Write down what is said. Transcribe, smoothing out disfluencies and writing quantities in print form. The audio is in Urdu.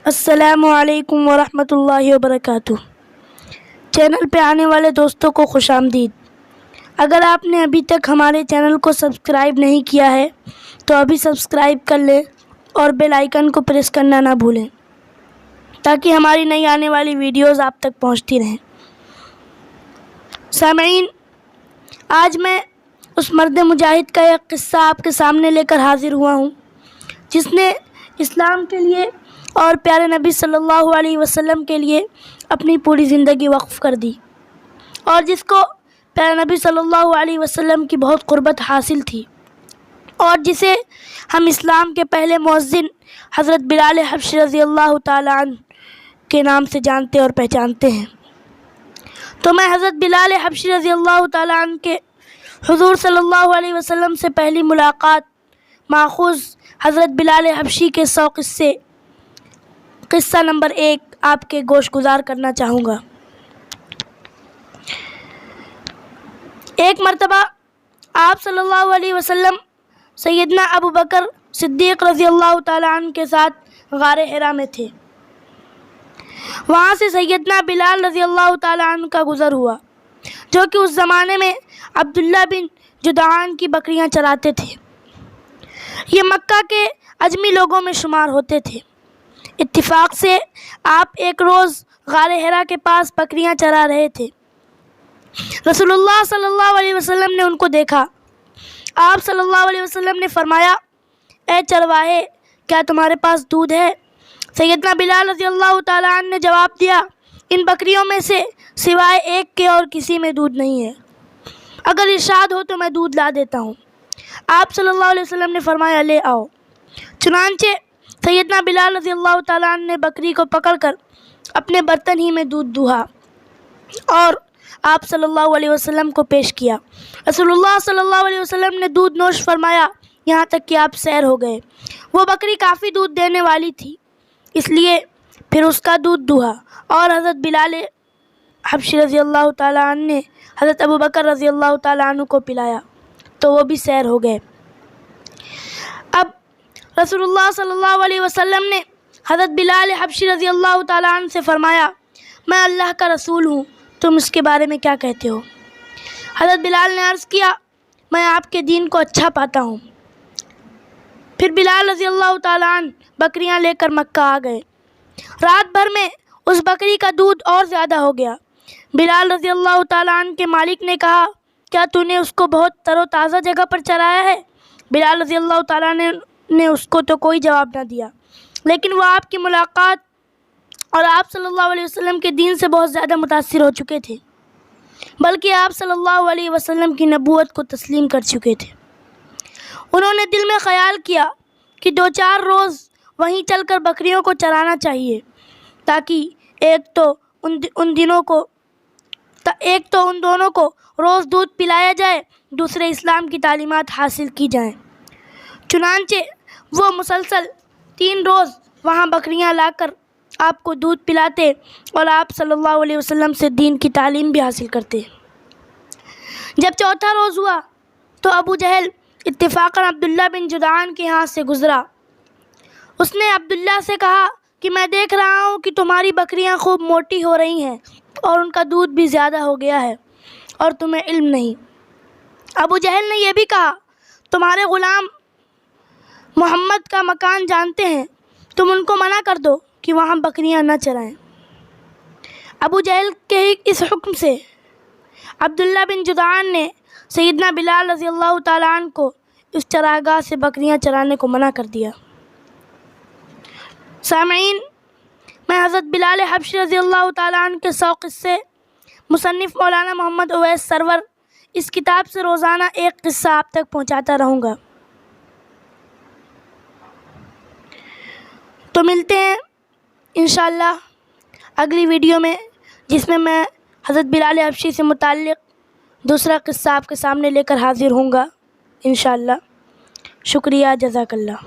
السلام علیکم ورحمۃ اللہ وبرکاتہ۔ چینل پہ آنے والے دوستوں کو خوش آمدید۔ اگر آپ نے ابھی تک ہمارے چینل کو سبسکرائب نہیں کیا ہے تو ابھی سبسکرائب کر لیں اور بیل آئیکن کو پریس کرنا نہ بھولیں تاکہ ہماری نئی آنے والی ویڈیوز آپ تک پہنچتی رہیں۔ سامعین، آج میں اس مرد مجاہد کا ایک قصہ آپ کے سامنے لے کر حاضر ہوا ہوں جس نے اسلام کے لیے اور پیارے نبی صلی اللہ علیہ وسلم کے لیے اپنی پوری زندگی وقف کر دی، اور جس کو پیارے نبی صلی اللہ علیہ وسلم کی بہت قربت حاصل تھی، اور جسے ہم اسلام کے پہلے مؤذن حضرت بلال حبشی رضی اللہ تعالیٰ عنہ کے نام سے جانتے اور پہچانتے ہیں۔ تو میں حضرت بلال حبشی رضی اللہ تعالیٰ عنہ کے حضور صلی اللہ علیہ وسلم سے پہلی ملاقات ماخوذ حضرت بلال حبشی کے 100 قصے، قصہ نمبر 1 آپ کے گوش گزار کرنا چاہوں گا۔ ایک مرتبہ آپ صلی اللہ علیہ وسلم سیدنا ابو بکر صدیق رضی اللہ تعالیٰ عنہ کے ساتھ غار حرا میں تھے۔ وہاں سے سیدنا بلال رضی اللہ تعالیٰ عنہ کا گزر ہوا، جو کہ اس زمانے میں عبداللہ بن جدعان کی بکریاں چراتے تھے۔ یہ مکہ کے اجمی لوگوں میں شمار ہوتے تھے۔ اتفاق سے آپ ایک روز غار حرا کے پاس بکریاں چرا رہے تھے۔ رسول اللہ صلی اللہ علیہ وسلم نے ان کو دیکھا۔ آپ صلی اللہ علیہ وسلم نے فرمایا، اے چرواہے، کیا تمہارے پاس دودھ ہے؟ سیدنا بلال رضی اللہ تعالیٰ عنہ نے جواب دیا، ان بکریوں میں سے سوائے ایک کے اور کسی میں دودھ نہیں ہے، اگر ارشاد ہو تو میں دودھ لا دیتا ہوں۔ آپ صلی اللہ علیہ وسلم نے فرمایا، لے آؤ۔ چنانچہ سیدنا بلال رضی اللہ تعالیٰ عنہ نے بکری کو پکڑ کر اپنے برتن ہی میں دودھ دوہا اور آپ صلی اللہ علیہ وسلم کو پیش کیا۔ رسول اللہ صلی اللہ علیہ وسلم نے دودھ نوش فرمایا یہاں تک کہ آپ سیر ہو گئے۔ وہ بکری کافی دودھ دینے والی تھی، اس لیے پھر اس کا دودھ دوہا اور حضرت بلال حبشی رضی اللہ تعالیٰ عنہ نے حضرت ابو بکر رضی اللہ تعالیٰ عنہ کو پلایا تو وہ بھی سیر ہو گئے۔ اب رسول اللہ صلی اللہ علیہ وسلم نے حضرت بلال حبشی رضی اللہ تعالیٰ عنہ سے فرمایا، میں اللہ کا رسول ہوں، تم اس کے بارے میں کیا کہتے ہو؟ حضرت بلال نے عرض کیا، میں آپ کے دین کو اچھا پاتا ہوں۔ پھر بلال رضی اللہ تعالیٰ عنہ بکریاں لے کر مکہ آ گئے۔ رات بھر میں اس بکری کا دودھ اور زیادہ ہو گیا۔ بلال رضی اللہ تعالیٰ عنہ کے مالک نے کہا، کیا تو نے اس کو بہت تر و تازہ جگہ پر چرایا ہے؟ بلال رضی اللہ تعالیٰ نے اس کو تو کوئی جواب نہ دیا، لیکن وہ آپ کی ملاقات اور آپ صلی اللہ علیہ وسلم کے دین سے بہت زیادہ متاثر ہو چکے تھے، بلکہ آپ صلی اللہ علیہ وسلم کی نبوت کو تسلیم کر چکے تھے۔ انہوں نے دل میں خیال کیا کہ 2-4 روز وہیں چل کر بکریوں کو چرانا چاہیے تاکہ ایک تو ان دونوں کو روز دودھ پلایا جائے، دوسرے اسلام کی تعلیمات حاصل کی جائیں۔ چنانچہ وہ مسلسل 3 روز وہاں بکریاں لا کر آپ کو دودھ پلاتے اور آپ صلی اللہ علیہ وسلم سے دین کی تعلیم بھی حاصل کرتے۔ جب 4تھا روز ہوا تو ابو جہل اتفاقاً عبداللہ بن جدعان کے ہاں سے گزرا۔ اس نے عبداللہ سے کہا کہ میں دیکھ رہا ہوں کہ تمہاری بکریاں خوب موٹی ہو رہی ہیں اور ان کا دودھ بھی زیادہ ہو گیا ہے اور تمہیں علم نہیں۔ ابو جہل نے یہ بھی کہا، تمہارے غلام محمد کا مکان جانتے ہیں، تم ان کو منع کر دو کہ وہاں بکریاں نہ چرائیں۔ ابو جہل کے اس حکم سے عبداللہ بن جدعان نے سیدنا بلال رضی اللہ تعالیٰ عنہ کو اس چراگاہ سے بکریاں چرانے کو منع کر دیا۔ سامعین، میں حضرت بلال حبشی رضی اللہ تعالیٰ عنہ کے 100 قصے مصنف مولانا محمد اویس سرور اس کتاب سے روزانہ ایک قصہ آپ تک پہنچاتا رہوں گا۔ تو ملتے ہیں انشاءاللہ اگلی ویڈیو میں، جس میں میں حضرت بلال حبشی سے متعلق دوسرا قصہ آپ کے سامنے لے کر حاضر ہوں گا انشاءاللہ۔ شکریہ، جزاک اللہ۔